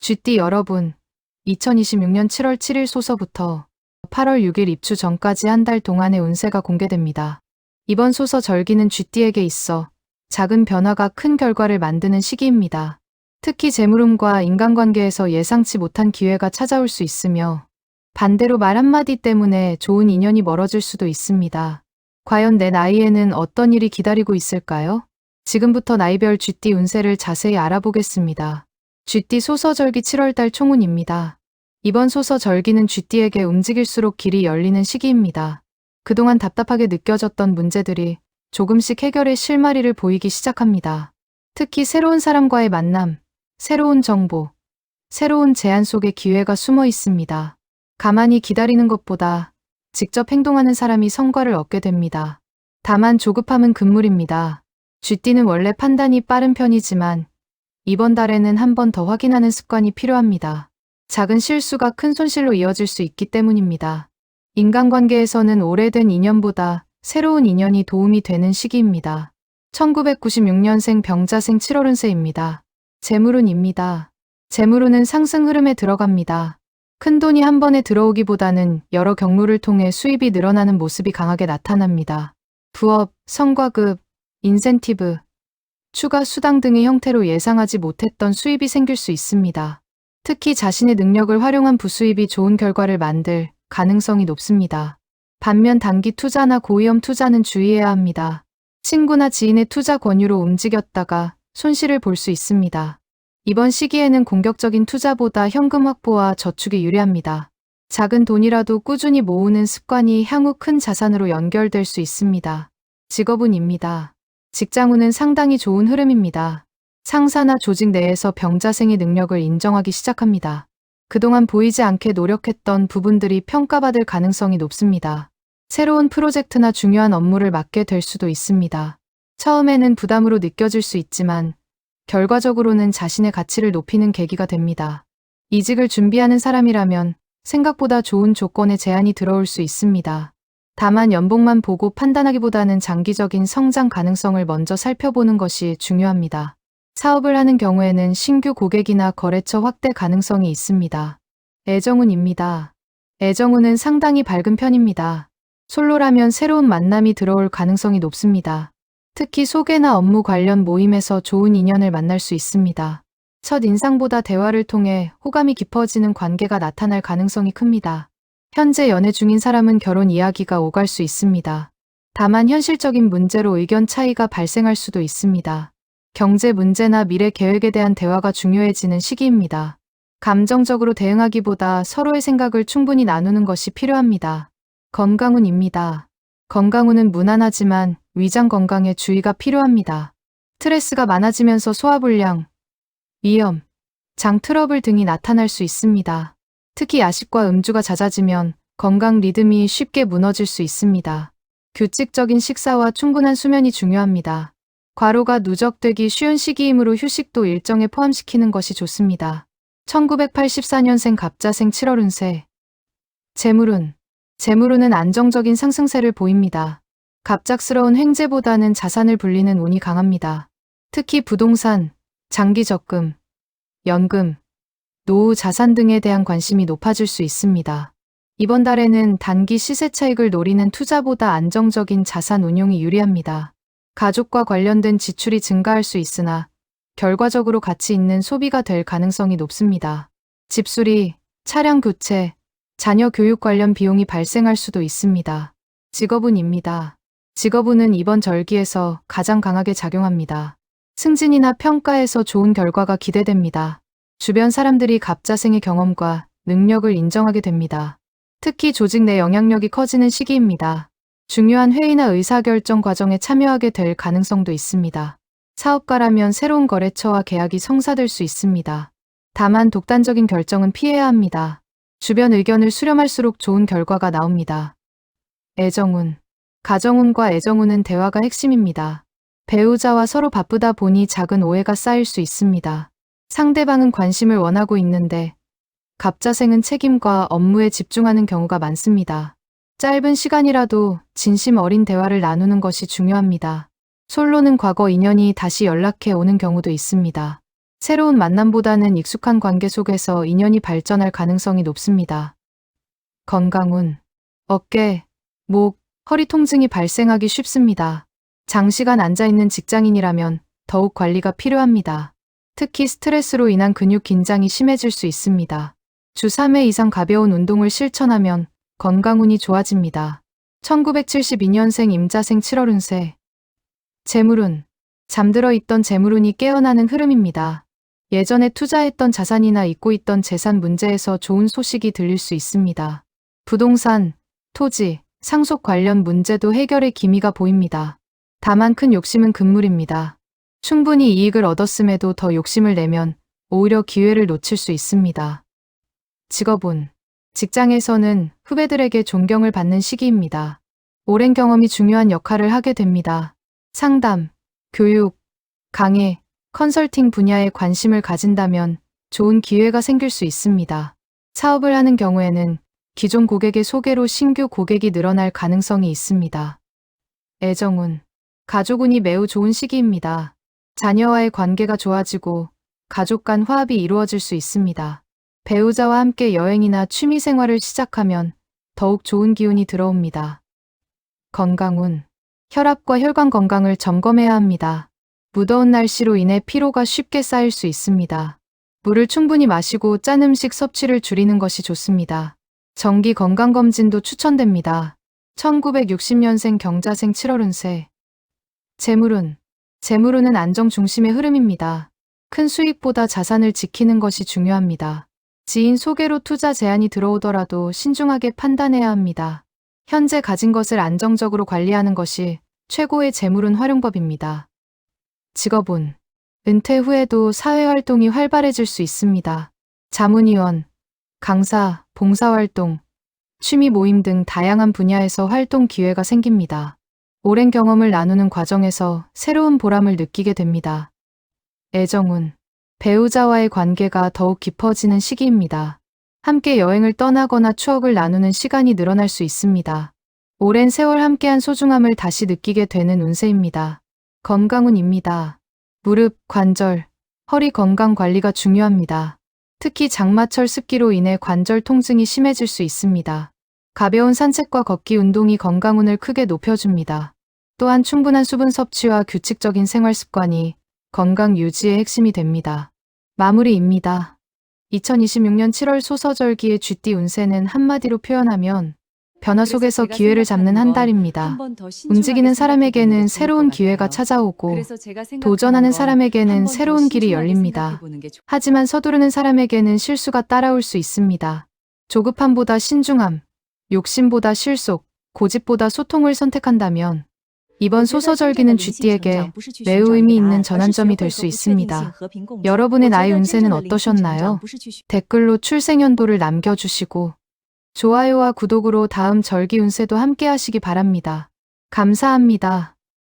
쥐띠 여러분, 2026년 7월 7일 소서부터 8월 6일 입추 전까지 한 달 동안의 운세가 공개됩니다. 이번 소서 절기는 쥐띠에게 있어 작은 변화가 큰 결과를 만드는 시기입니다. 특히 재물운과 인간관계에서 예상치 못한 기회가 찾아올 수 있으며 반대로 말 한마디 때문에 좋은 인연이 멀어질 수도 있습니다. 과연 내 나이에는 어떤 일이 기다리고 있을까요? 지금부터 나이별 쥐띠 운세를 자세히 알아보겠습니다. 쥐띠 소서절기 7월달 총운입니다. 이번 소서절기는 쥐띠에게 움직일수록 길이 열리는 시기입니다. 그동안 답답하게 느껴졌던 문제들이 조금씩 해결의 실마리를 보이기 시작합니다. 특히 새로운 사람과의 만남, 새로운 정보, 새로운 제안 속에 기회가 숨어 있습니다. 가만히 기다리는 것보다 직접 행동하는 사람이 성과를 얻게 됩니다. 다만 조급함은 금물입니다. 쥐띠는 원래 판단이 빠른 편이지만 이번 달에는 한 번 더 확인하는 습관이 필요합니다. 작은 실수가 큰 손실로 이어질 수 있기 때문입니다. 인간관계에서는 오래된 인연보다 새로운 인연이 도움이 되는 시기입니다. 1996년생 병자생 7월운세입니다. 재물운입니다. 재물운은 상승 흐름에 들어갑니다. 큰 돈이 한 번에 들어오기보다는 여러 경로를 통해 수입이 늘어나는 모습이 강하게 나타납니다. 부업, 성과급, 인센티브, 추가 수당 등의 형태로 예상하지 못했던 수입이 생길 수 있습니다. 특히 자신의 능력을 활용한 부수입이 좋은 결과를 만들 가능성이 높습니다. 반면 단기 투자나 고위험 투자는 주의해야 합니다. 친구나 지인의 투자 권유로 움직였다가 손실을 볼 수 있습니다. 이번 시기에는 공격적인 투자보다 현금 확보와 저축이 유리합니다. 작은 돈이라도 꾸준히 모으는 습관이 향후 큰 자산으로 연결될 수 있습니다. 직업운입니다. 직장운은 상당히 좋은 흐름입니다. 상사나 조직 내에서 병자생의 능력을 인정하기 시작합니다. 그동안 보이지 않게 노력했던 부분들이 평가받을 가능성이 높습니다. 새로운 프로젝트나 중요한 업무를 맡게 될 수도 있습니다. 처음에는 부담으로 느껴질 수 있지만 결과적으로는 자신의 가치를 높이는 계기가 됩니다. 이직을 준비하는 사람이라면 생각보다 좋은 조건의 제안이 들어올 수 있습니다. 다만 연봉만 보고 판단하기보다는 장기적인 성장 가능성을 먼저 살펴보는 것이 중요합니다. 사업을 하는 경우에는 신규 고객이나 거래처 확대 가능성이 있습니다. 애정운입니다. 애정운은 상당히 밝은 편입니다. 솔로라면 새로운 만남이 들어올 가능성이 높습니다. 특히 소개나 업무 관련 모임에서 좋은 인연을 만날 수 있습니다. 첫 인상보다 대화를 통해 호감이 깊어지는 관계가 나타날 가능성이 큽니다. 현재 연애 중인 사람은 결혼 이야기가 오갈 수 있습니다. 다만 현실적인 문제로 의견 차이가 발생할 수도 있습니다. 경제 문제나 미래 계획에 대한 대화가 중요해지는 시기입니다. 감정적으로 대응하기보다 서로의 생각을 충분히 나누는 것이 필요합니다. 건강운입니다. 건강운은 무난하지만 위장 건강에 주의가 필요합니다. 스트레스가 많아지면서 소화불량, 위염, 장 트러블 등이 나타날 수 있습니다. 특히 야식과 음주가 잦아지면 건강 리듬이 쉽게 무너질 수 있습니다. 규칙적인 식사와 충분한 수면이 중요합니다. 과로가 누적되기 쉬운 시기이므로 휴식도 일정에 포함시키는 것이 좋습니다. 1984년생 갑자생 7월운세. 재물운. 재물운은 안정적인 상승세를 보입니다. 갑작스러운 횡재보다는 자산을 불리는 운이 강합니다. 특히 부동산, 장기 적금, 연금, 노후 자산 등에 대한 관심이 높아질 수 있습니다. 이번 달에는 단기 시세 차익을 노리는 투자보다 안정적인 자산 운용이 유리합니다. 가족과 관련된 지출이 증가할 수 있으나 결과적으로 가치 있는 소비가 될 가능성이 높습니다. 집수리, 차량 교체, 자녀 교육 관련 비용이 발생할 수도 있습니다. 직업운입니다. 직업운은 이번 절기에서 가장 강하게 작용합니다. 승진이나 평가에서 좋은 결과가 기대됩니다. 주변 사람들이 갑자생의 경험과 능력을 인정하게 됩니다. 특히 조직 내 영향력이 커지는 시기입니다. 중요한 회의나 의사결정 과정에 참여하게 될 가능성도 있습니다. 사업가라면 새로운 거래처와 계약이 성사될 수 있습니다. 다만 독단적인 결정은 피해야 합니다. 주변 의견을 수렴할수록 좋은 결과가 나옵니다. 애정운. 가정운과 애정운은 대화가 핵심입니다. 배우자와 서로 바쁘다 보니 작은 오해가 쌓일 수 있습니다. 상대방은 관심을 원하고 있는데 갑자생은 책임과 업무에 집중하는 경우가 많습니다. 짧은 시간이라도 진심 어린 대화를 나누는 것이 중요합니다. 솔로는 과거 인연이 다시 연락해 오는 경우도 있습니다. 새로운 만남보다는 익숙한 관계 속에서 인연이 발전할 가능성이 높습니다. 건강운. 어깨, 목, 허리 통증이 발생하기 쉽습니다. 장시간 앉아있는 직장인이라면 더욱 관리가 필요합니다. 특히 스트레스로 인한 근육 긴장이 심해질 수 있습니다. 주 3회 이상 가벼운 운동을 실천하면 건강운이 좋아집니다. 1972년생 임자생 7월 운세. 재물운. 잠들어 있던 재물운이 깨어나는 흐름입니다. 예전에 투자했던 자산이나 잊고 있던 재산 문제에서 좋은 소식이 들릴 수 있습니다. 부동산, 토지, 상속 관련 문제도 해결의 기미가 보입니다. 다만 큰 욕심은 금물입니다. 충분히 이익을 얻었음에도 더 욕심을 내면 오히려 기회를 놓칠 수 있습니다. 직업운. 직장에서는 후배들에게 존경을 받는 시기입니다. 오랜 경험이 중요한 역할을 하게 됩니다. 상담, 교육, 강의, 컨설팅 분야에 관심을 가진다면 좋은 기회가 생길 수 있습니다. 사업을 하는 경우에는 기존 고객의 소개로 신규 고객이 늘어날 가능성이 있습니다. 애정운. 가족운이 매우 좋은 시기입니다. 자녀와의 관계가 좋아지고 가족 간 화합이 이루어질 수 있습니다. 배우자와 함께 여행이나 취미 생활을 시작하면 더욱 좋은 기운이 들어옵니다. 건강운. 혈압과 혈관 건강을 점검해야 합니다. 무더운 날씨로 인해 피로가 쉽게 쌓일 수 있습니다. 물을 충분히 마시고 짠 음식 섭취를 줄이는 것이 좋습니다. 정기 건강검진도 추천됩니다. 1960년생 경자생 7월 운세. 재물운. 재물운은 안정 중심의 흐름입니다. 큰 수익보다 자산을 지키는 것이 중요합니다. 지인 소개로 투자 제안이 들어오더라도 신중하게 판단해야 합니다. 현재 가진 것을 안정적으로 관리하는 것이 최고의 재물운 활용법입니다. 직업운. 은퇴 후에도 사회활동이 활발해질 수 있습니다. 자문위원, 강사, 봉사활동, 취미 모임 등 다양한 분야에서 활동 기회가 생깁니다. 오랜 경험을 나누는 과정에서 새로운 보람을 느끼게 됩니다. 애정운. 배우자와의 관계가 더욱 깊어지는 시기입니다. 함께 여행을 떠나거나 추억을 나누는 시간이 늘어날 수 있습니다. 오랜 세월 함께한 소중함을 다시 느끼게 되는 운세입니다. 건강운입니다. 무릎, 관절, 허리 건강 관리가 중요합니다. 특히 장마철 습기로 인해 관절 통증이 심해질 수 있습니다. 가벼운 산책과 걷기 운동이 건강운을 크게 높여줍니다. 또한 충분한 수분 섭취와 규칙적인 생활 습관이 건강 유지의 핵심이 됩니다. 마무리입니다. 2026년 7월 소서절기의 쥐띠 운세는 한마디로 표현하면 변화 속에서 기회를 잡는 한 달입니다. 움직이는 사람에게는 새로운 기회가 찾아오고 도전하는 사람에게는 새로운 길이 열립니다. 하지만 서두르는 사람에게는 실수가 따라올 수 있습니다. 조급함보다 신중함, 욕심보다 실속, 고집보다 소통을 선택한다면 이번 소서절기는 쥐띠에게 매우 의미 있는 전환점이 될 수 있습니다. 여러분의 나이 운세는 어떠셨나요? 댓글로 출생연도를 남겨주시고 좋아요와 구독으로 다음 절기 운세도 함께 하시기 바랍니다. 감사합니다.